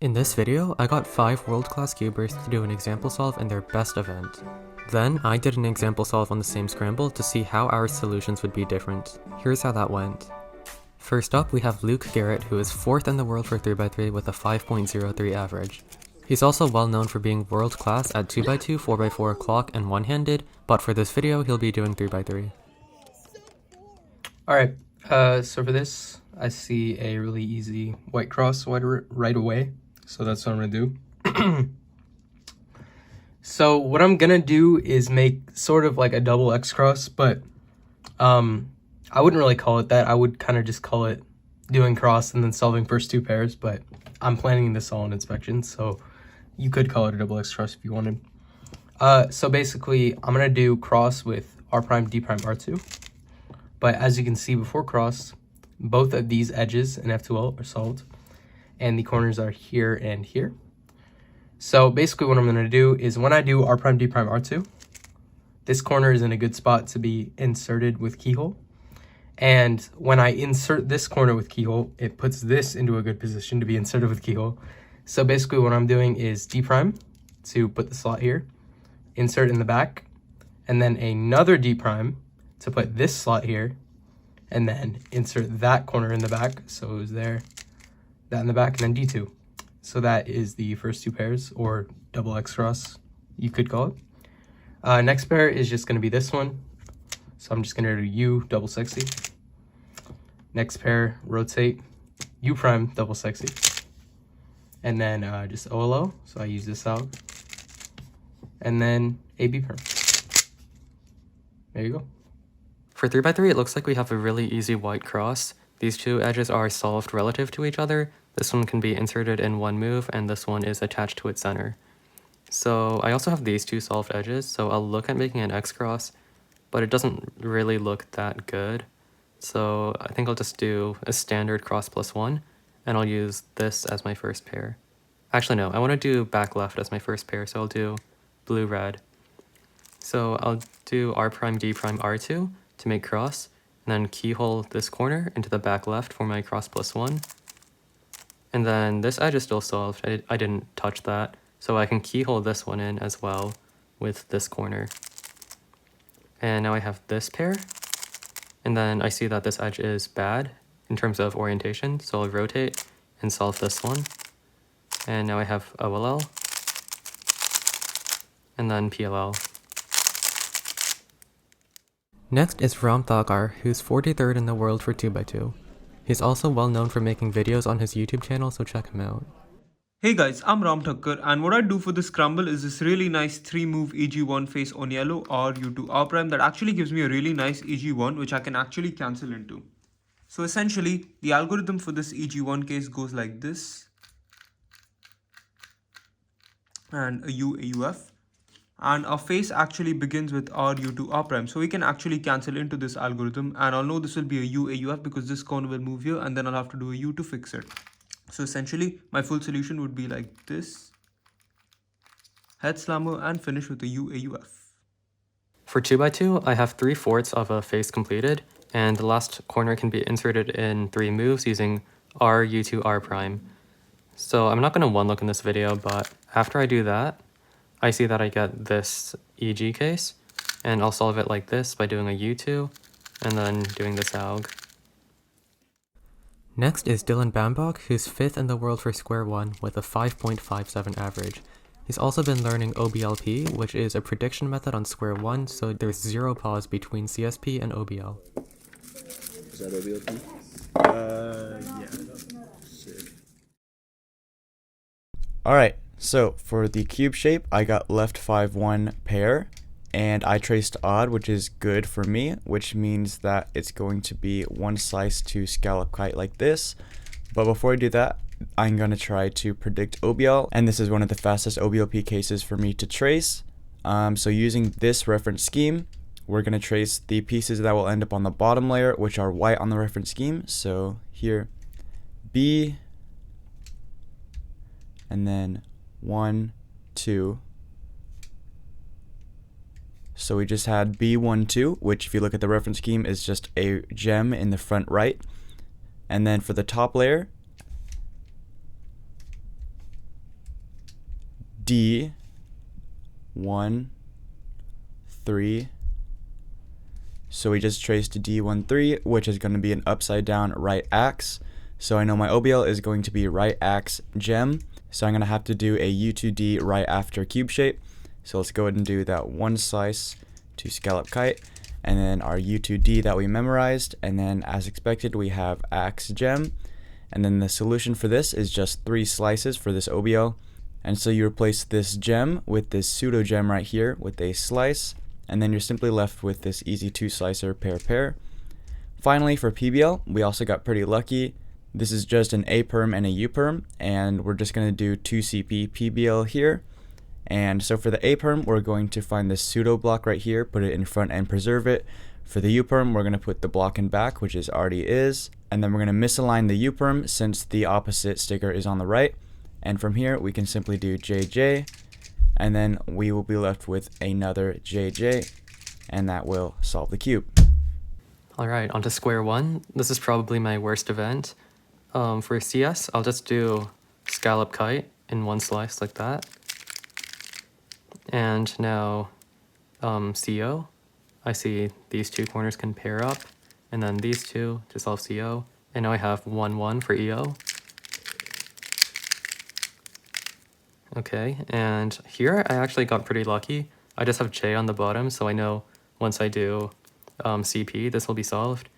In this video, I got 5 world-class cubers to do an example solve in their best event. Then, I did an example solve on the same scramble to see how our solutions would be different. Here's how that went. First up, we have Garrett, who is 4th in the world for 3x3 with a 5.03 average. He's also well known for being world-class at 2x2, 4x4 clock, and one-handed, but for this video, he'll be doing 3x3. Alright, so for this, I see a really easy white cross right away. So that's what I'm gonna do. So what I'm gonna do is make sort of like a double X cross, but I wouldn't really call it that. I would kind of just call it doing cross and then solving first two pairs, but I'm planning this all in inspection, so you could call it a double X cross if you wanted. So basically, I'm gonna do cross with R prime, D prime, R2. But as you can see before cross, both of these edges in F2L are solved, and the corners are here and here. So basically what I'm going to do is when I do R prime, D prime, R2, this corner is in a good spot to be inserted with keyhole. And when I insert this corner with keyhole, it puts this into a good position to be inserted with keyhole. So basically what I'm doing is D prime to put the slot here, insert in the back, and then another D prime to put this slot here, and then insert that corner in the back. So it was there, that in the back, and then D2. So that is the first two pairs, or double X cross, you could call it. Next pair is just going to be this one. So I'm just going to do U double sexy. Next pair, rotate, U prime double sexy. And then just OLO, so I use this out. And then AB prime. There you go. For 3x3, it looks like we have a really easy white cross. These two edges are solved relative to each other. This one can be inserted in one move, and this one is attached to its center. So I also have these two solved edges, so I'll look at making an X cross, but it doesn't really look that good. So I think I'll just do a standard cross plus 1, and I'll use this as my first pair. Actually, no, I want to do back left as my first pair, so I'll do blue red. So I'll do R prime, D prime, R2 to make cross, and then keyhole this corner into the back left for my cross plus 1. And then this edge is still solved. I didn't touch that, so I can keyhole this one in as well with this corner. And now I have this pair, and then I see that this edge is bad in terms of orientation, so I'll rotate and solve this one. And now I have OLL, and then PLL. Next is ROMDogar, who's 43rd in the world for 2x2. He's also well known for making videos on his YouTube channel, so check him out. Hey guys, I'm ROMDogar, and what I do for this scramble is this really nice 3-move EG1 face on yellow or U2 R prime that actually gives me a really nice EG1 which I can actually cancel into. So essentially, the algorithm for this EG1 case goes like this, and a U, a UF. And our face actually begins with R, U2, R prime. So we can actually cancel into this algorithm, and I'll know this will be a U, a UF because this corner will move here, and then I'll have to do a U to fix it. So essentially, my full solution would be like this, head slammer, and finish with a U, a UF. For 2x2, I have 3/4 of a face completed, and the last corner can be inserted in 3 moves using R, U2, R prime. So I'm not going to one-look in this video, but after I do that, I see that I get this EG case, and I'll solve it like this by doing a U2, and then doing this alg. Next is Baumbach, who's 5th in the world for square 1 with a 5.57 average. He's also been learning OBLP, which is a prediction method on square 1, so there's 0 pause between CSP and OBL. Is that OBLP? Yeah. Sick. Alright, so for the cube shape, I got left 5-1 pair, and I traced odd, which is good for me, which means that it's going to be one slice to scallop kite like this. But before I do that, I'm going to try to predict OBL, and this is one of the fastest OBLP cases for me to trace. So using this reference scheme, we're going to trace the pieces that will end up on the bottom layer, which are white on the reference scheme. So here, B, and then 1, 2. So we just had B1, 2, which if you look at the reference scheme is just a gem in the front right. And then for the top layer, D, 1, 3. So we just traced D1, 3, which is going to be an upside down right axe. So I know my OBL is going to be right axe gem. So I'm going to have to do a U2D right after cube shape. So let's go ahead and do that one slice to scallop kite. And then our U2D that we memorized. And then as expected, we have axe gem. And then the solution for this is just 3 slices for this OBL. And so you replace this gem with this pseudo gem right here with a slice, and then you're simply left with this easy 2-slicer pair. Finally, for PBL, we also got pretty lucky. This is just an A perm and a U perm, and we're just going to do 2CP PBL here. And so for the A perm, we're going to find this pseudo block right here, put it in front and preserve it. For the U perm, we're going to put the block in back, which is already is, and then we're going to misalign the U perm since the opposite sticker is on the right. And from here, we can simply do JJ, and then we will be left with another JJ, and that will solve the cube. All right, on to square one. This is probably my worst event. For CS, I'll just do scallop kite in one slice like that. And now CO, I see these 2 corners can pair up, and then these 2 to solve CO. And now I have 1, 1 for EO. Okay, and here I actually got pretty lucky. I just have J on the bottom, so I know once I do CP, this will be solved.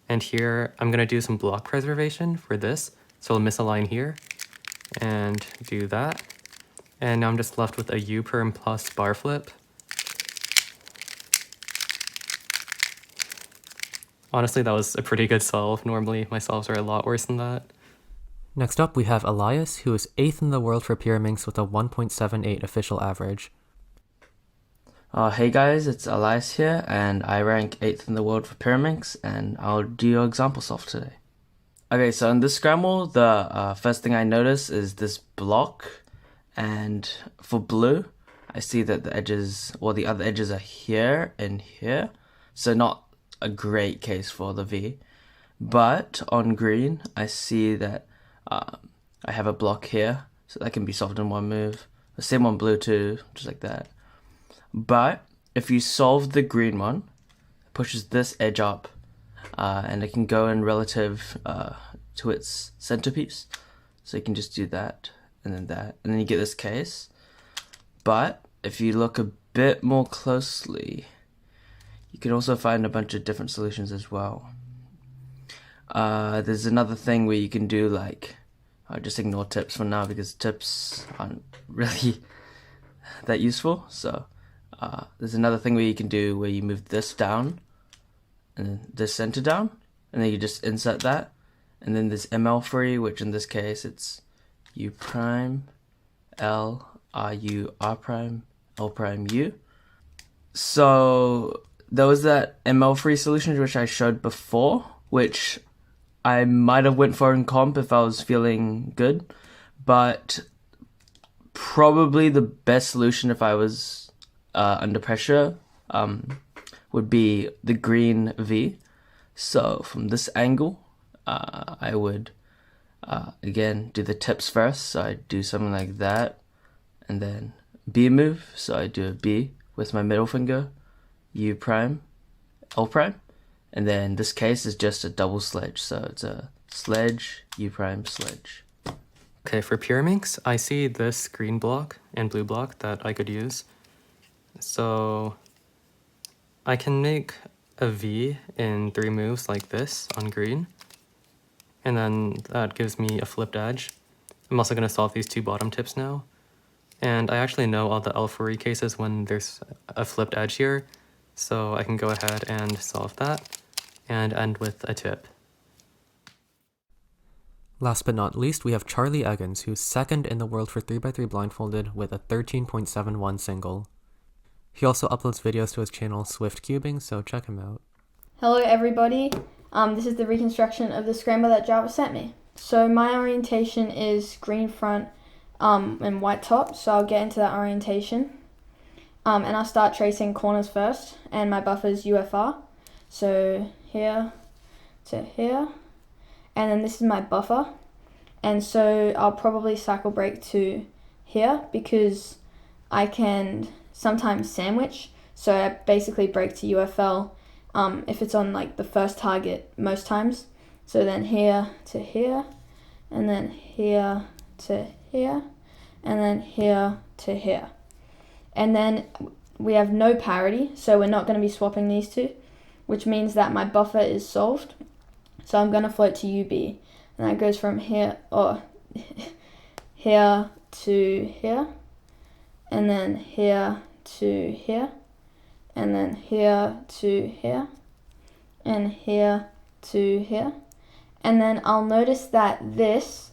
And here, I'm gonna do some block preservation for this, so I'll misalign here, and do that. And now I'm just left with a U perm plus bar flip. Honestly, that was a pretty good solve. Normally, my solves are a lot worse than that. Next up, we have Elias, who is 8th in the world for Pyraminx with a 1.78 official average. Hey guys, it's Elias here, and I rank 8th in the world for Pyraminx, and I'll do your example solve today. Okay, so in this scramble, the first thing I notice is this block, and for blue, I see that the edges, or the other edges are here and here, so not a great case for the V. But on green, I see that I have a block here, so that can be solved in one move. The same on blue too, just like that. But if you solve the green one, it pushes this edge up, and it can go in relative to its centerpiece. So you can just do that, and then you get this case. But if you look a bit more closely, you can also find a bunch of different solutions as well. There's another thing where you can do like, I'll just ignore tips for now because tips aren't really that useful. So there's another thing where you can do where you move this down and then this center down, and then you just insert that. And then there's ML free, which in this case it's U prime, L, R, U, R prime, L prime, U. So there was that ML free solution which I showed before, which I might have went for in comp if I was feeling good, but probably the best solution if I was under pressure would be the green V. So from this angle, I would again do the tips first. So I do something like that, and then B move. So I do a B with my middle finger, U prime, L prime. And then this case is just a double sledge, so it's a sledge, U prime, sledge. Okay, for Pyraminx, I see this green block and blue block that I could use. So I can make a V in 3 moves like this on green. And then that gives me a flipped edge. I'm also going to solve these 2 bottom tips now. And I actually know all the L4E cases when there's a flipped edge here. So I can go ahead and solve that and end with a tip. Last but not least, we have Charlie Eggins, who's 2nd in the world for 3x3 blindfolded with a 13.71 single. He also uploads videos to his channel Swift Cubing, so check him out. Hello everybody, this is the reconstruction of the scramble that Java sent me. So my orientation is green front and white top, so I'll get into that orientation. And I'll start tracing corners first, and my buffer is UFR. So here to here, and then this is my buffer. And so I'll probably cycle break to here because I can sometimes sandwich. So I basically break to UFL if it's on like the first target most times. So then here to here, and then here to here, and then here to here. And then we have no parity, so we're not going to be swapping these two, which means that my buffer is solved. So I'm going to float to UB, and that goes from here, here to here, and then here to here, and then here to here, and here to here. And then I'll notice that this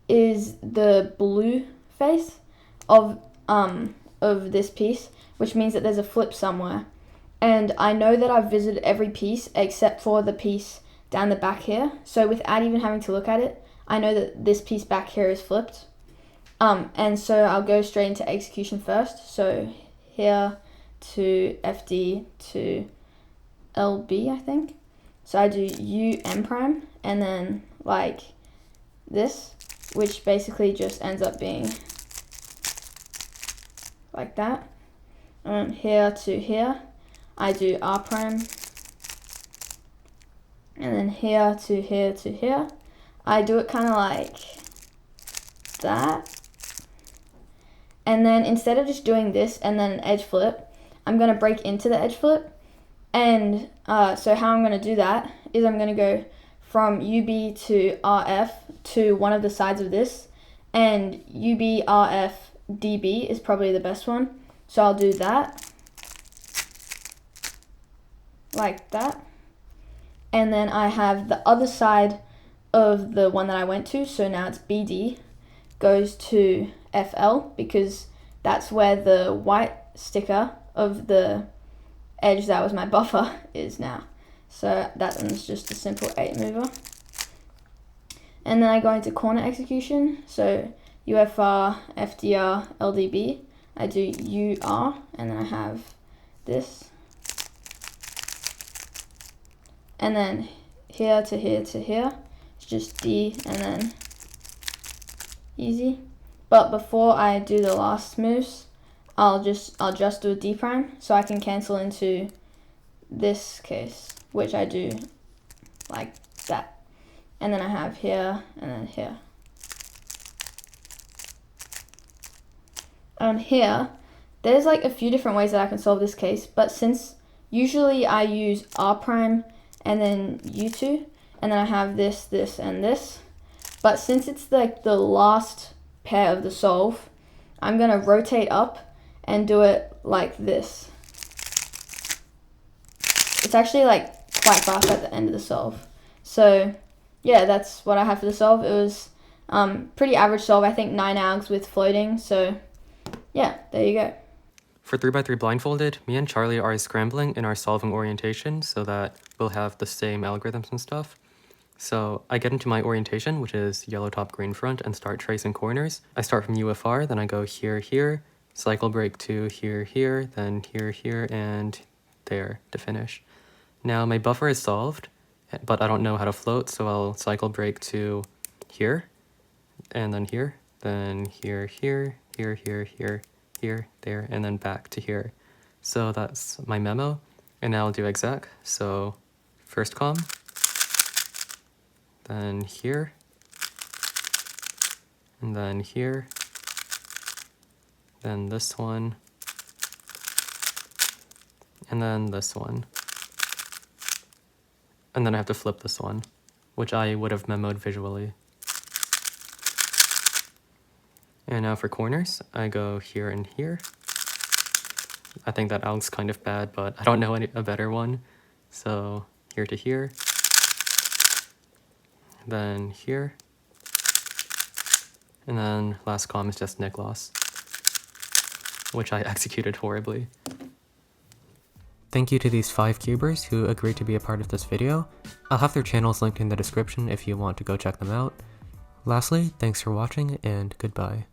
is the blue face of this piece, which means that there's a flip somewhere. And I know that I've visited every piece except for the piece down the back here. So without even having to look at it, I know that this piece back here is flipped. And so I'll go straight into execution first. So here to FD to LB, I think. So I do U M prime, and then like this, which basically just ends up being like that. And here to here, I do R prime, and then here to here to here, I do it kind of like that. And then instead of just doing this and then an edge flip, I'm going to break into the edge flip. And so how I'm going to do that is I'm going to go from UB to RF to one of the sides of this. And UB, RF, DB is probably the best one. So I'll do that. Like that. And then I have the other side of the one that I went to. So now it's BD goes to FL, because that's where the white sticker of the edge that was my buffer is now. So that one's just a simple 8 mover. And then I go into corner execution. So UFR, FDR, LDB. I do UR, and then I have this. And then here to here to here, it's just D and then easy. But before I do the last moves, I'll just do a D prime, so I can cancel into this case, which I do like that. And then I have here and then here. Here, there's like a few different ways that I can solve this case, but since usually I use R prime and then U2, and then I have this, this, and this. But since it's like the last pair of the solve, I'm gonna rotate up and do it like this. It's actually like quite fast at the end of the solve. So yeah, that's what I have for the solve. It was pretty average solve, I think 9 algs with floating. So yeah, there you go. For 3x3 blindfolded, me and Charlie are scrambling in our solving orientation so that we'll have the same algorithms and stuff. So I get into my orientation, which is yellow top, green front, and start tracing corners. I start from UFR, then I go here, here, cycle break to here, here, then here, here, and there to finish. Now my buffer is solved, but I don't know how to float, so I'll cycle break to here, and then here, here, here, here, here, here, here, there, and then back to here. So that's my memo, and now I'll do exec. So first com, then here, and then here, then this one, and then this one. And then I have to flip this one, which I would have memoed visually. And now for corners, I go here and here. I think that alg's kind of bad, but I don't know a better one. So here to here, then here, and then last com is just nick loss, which I executed horribly. Thank you to these 5 cubers who agreed to be a part of this video. I'll have their channels linked in the description if you want to go check them out. Lastly, thanks for watching and goodbye.